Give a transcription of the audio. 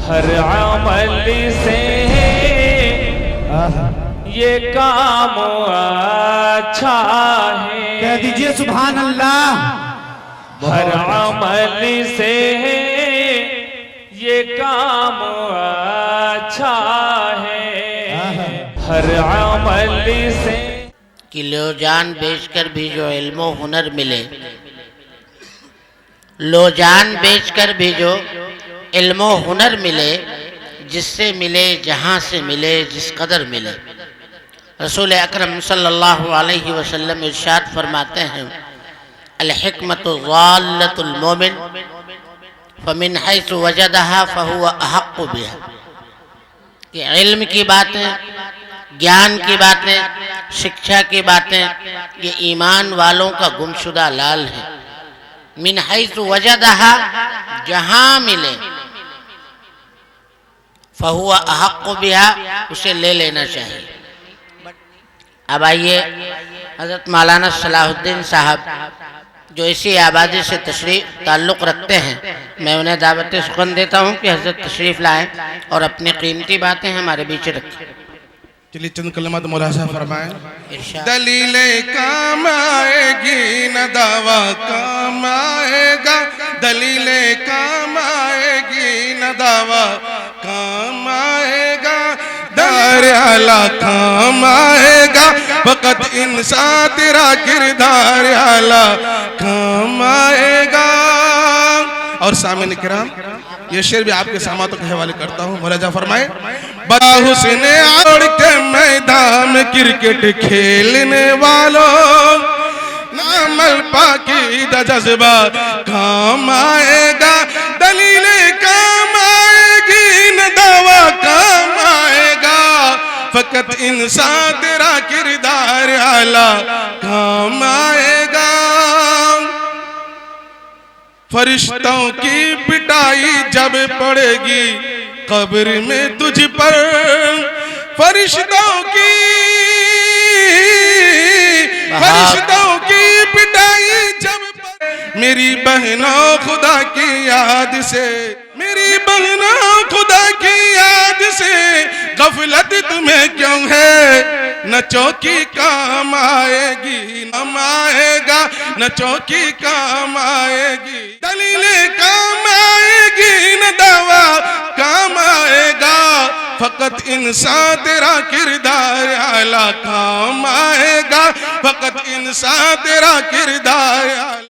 ہر عمل سے یہ کام اچھا ہے. کہہ دیجئے سبحان اللہ. ہر عمل سے یہ کام اچھا ہے. ہر عمل سے کہ لو جان بیچ کر بھی جو علم و ہنر ملے، لو جان بیچ کر بھی جو علم و ہنر ملے، جس سے ملے جہاں سے ملے جس قدر ملے. رسول اکرم صلی اللہ علیہ وسلم ارشاد فرماتے ہیں الحکمت ضالۃ المومن فمن حیث وجدہا فہو احق بہا. کہ علم کی باتیں، گیان کی باتیں، شکشا کی باتیں یہ ایمان والوں کا گمشدہ لال ہے. من حیث وجدہا جہاں ملے، فہو احق بہا اسے لے لینا چاہیے. اب آئیے حضرت مولانا صلاح الدین صاحب جو اسی آبادی سے تعلق رکھتے ہیں، میں انہیں دعوت سخن دیتا ہوں کہ حضرت تشریف لائیں اور اپنی قیمتی باتیں ہمارے بیچ رکھیں. چلیے چند کلمات ملاحظہ فرمائیں. دلیل کام آئے گی نہ دعویٰ کام آئے گا، دلیل کام آئے گی نہ دعویٰ کام آئے گا، دار اعلیٰ کام آئے گا، فقط انسان تیرا کردار اعلیٰ کام آئے گا. اور سامعین کرام یہ شعر بھی آپ کے سامعاتوں کے حوالے کرتا ہوں. ملاحظہ فرمائیں. بڑا حسن آڑ کے میدان میں کرکٹ کھیلنے والوں، نعمل پاکیزہ جذبہ کام آئے گا، دلیل کام آئے گی نہ دعویٰ کام آئے گا، فقط انسان تیرا کردار اعلیٰ کام آئے گا. فرشتوں کی پٹائی جب پڑے گی قبر میں تجھ پر، فرشتوں کی پٹائی جب پر، میری بہنوں خدا کی یاد سے، میری بہنوں خدا کی یاد سے غفلت تمہیں کیوں ہے، نہ چوکی کام آئے گی نہ آئے گا، نہ چوکی کام آئے گی، دلیل کام آئے گی نہ دعویٰ کام آئے گا، فقط انسان تیرا کردار اعلیٰ کام آئے گا، فقط انسان تیرا کردار اعلیٰ